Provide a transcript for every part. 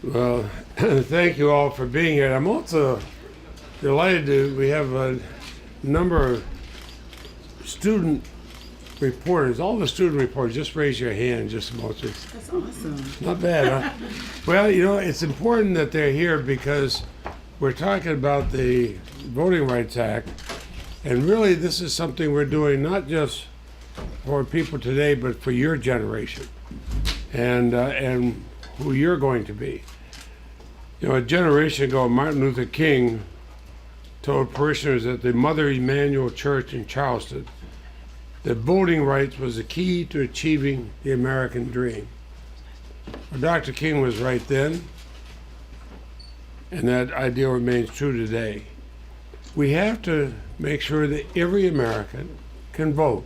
Well, thank you all for being here. I'm also delighted we have a number of student reporters. All the student reporters, just raise your hand just a moment. That's awesome. Not bad, huh? Well, it's important that they're here because we're talking about the Voting Rights Act, and really this is something we're doing not just for people today, but for your generation and who you're going to be. A generation ago, Martin Luther King told parishioners at the Mother Emanuel Church in Charleston that voting rights was the key to achieving the American dream. Well, Dr. King was right then, and that idea remains true today. We have to make sure that every American can vote.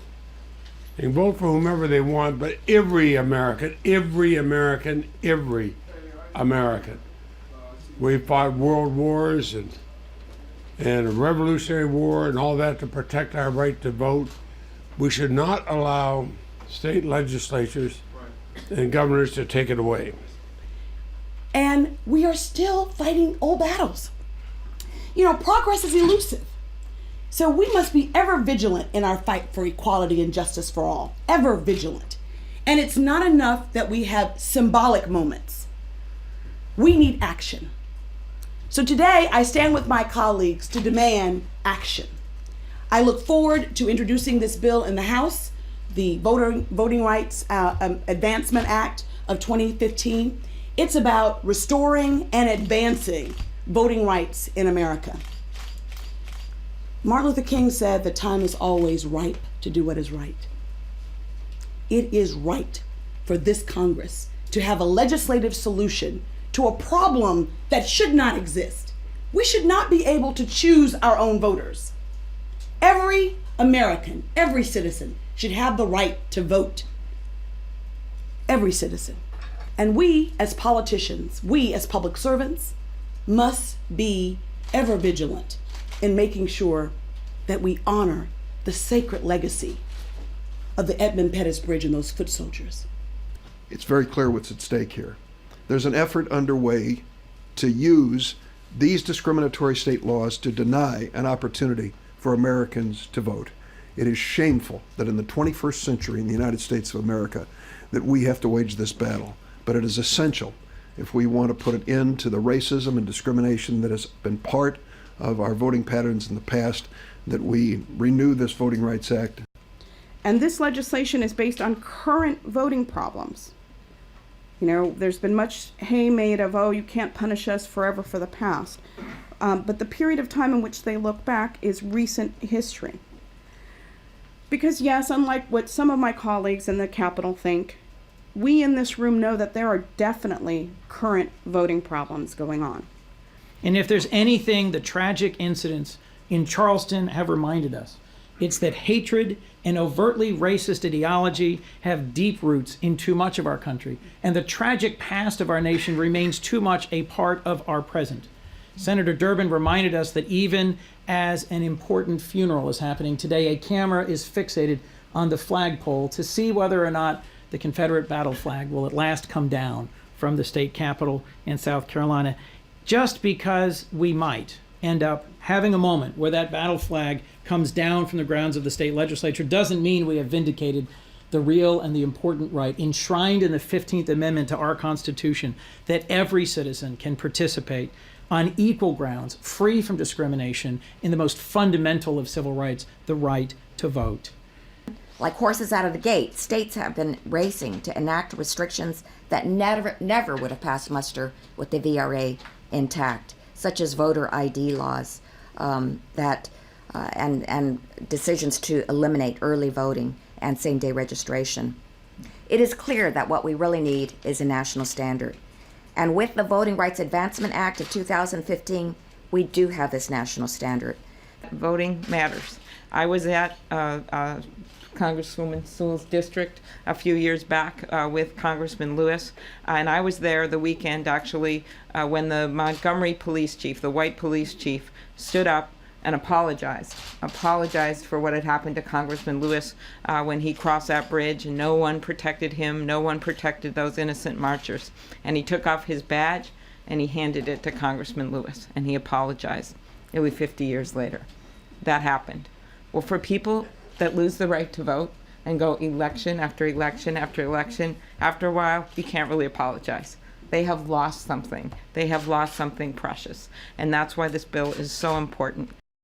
They can vote for whomever they want, but every American. We fought world wars and a Revolutionary War and all that to protect our right to vote. We should not allow state legislatures and governors to take it away. And we are still fighting old battles. Progress is elusive. So we must be ever vigilant in our fight for equality and justice for all. Ever vigilant. And it's not enough that we have symbolic moments. We need action. So today I stand with my colleagues to demand action. I look forward to introducing this bill in the House, the Voting Rights Advancement Act of 2015. It's about restoring and advancing voting rights in America. Martin Luther King said the time is always ripe to do what is right. It is right for this Congress to have a legislative solution to a problem that should not exist. We should not be able to choose our own voters. Every American, every citizen should have the right to vote. Every citizen. And we as politicians, we as public servants, must be ever vigilant in making sure that we honor the sacred legacy of the Edmund Pettus Bridge and those foot soldiers. It's very clear what's at stake here. There's an effort underway to use these discriminatory state laws to deny an opportunity for Americans to vote. It is shameful that in the 21st century in the United States of America that we have to wage this battle, but it is essential if we want to put an end to the racism and discrimination that has been part of our voting patterns in the past, that we renew this Voting Rights Act. And this legislation is based on current voting problems. There's been much hay made of, you can't punish us forever for the past. But the period of time in which they look back is recent history. Because yes, unlike what some of my colleagues in the Capitol think, we in this room know that there are definitely current voting problems going on. And if there's anything the tragic incidents in Charleston have reminded us, it's that hatred and overtly racist ideology have deep roots in too much of our country, and the tragic past of our nation remains too much a part of our present. Senator Durbin reminded us that even as an important funeral is happening today, a camera is fixated on the flagpole to see whether or not the Confederate battle flag will at last come down from the state capitol in South Carolina, just because we might end up having a moment where that battle flag comes down from the grounds of the state legislature doesn't mean we have vindicated the real and the important right enshrined in the 15th Amendment to our Constitution that every citizen can participate on equal grounds, free from discrimination, in the most fundamental of civil rights, the right to vote. Like horses out of the gate, states have been racing to enact restrictions that never would have passed muster with the VRAA intact, such as voter ID laws and decisions to eliminate early voting and same-day registration. It is clear that what we really need is a national standard. And with the Voting Rights Advancement Act of 2015, we do have this national standard. Voting matters. I was at Congresswoman Sewell's district a few years back with Congressman Lewis, and I was there the weekend actually when the Montgomery police chief, the white police chief, stood up and apologized for what had happened to Congressman Lewis when he crossed that bridge, and no one protected him, no one protected those innocent marchers. And he took off his badge and he handed it to Congressman Lewis, and he apologized nearly 50 years later. That happened. Well, for people that lose the right to vote and go election after election after election, after a while, you can't really apologize. They have lost something. They have lost something precious. And that's why this bill is so important.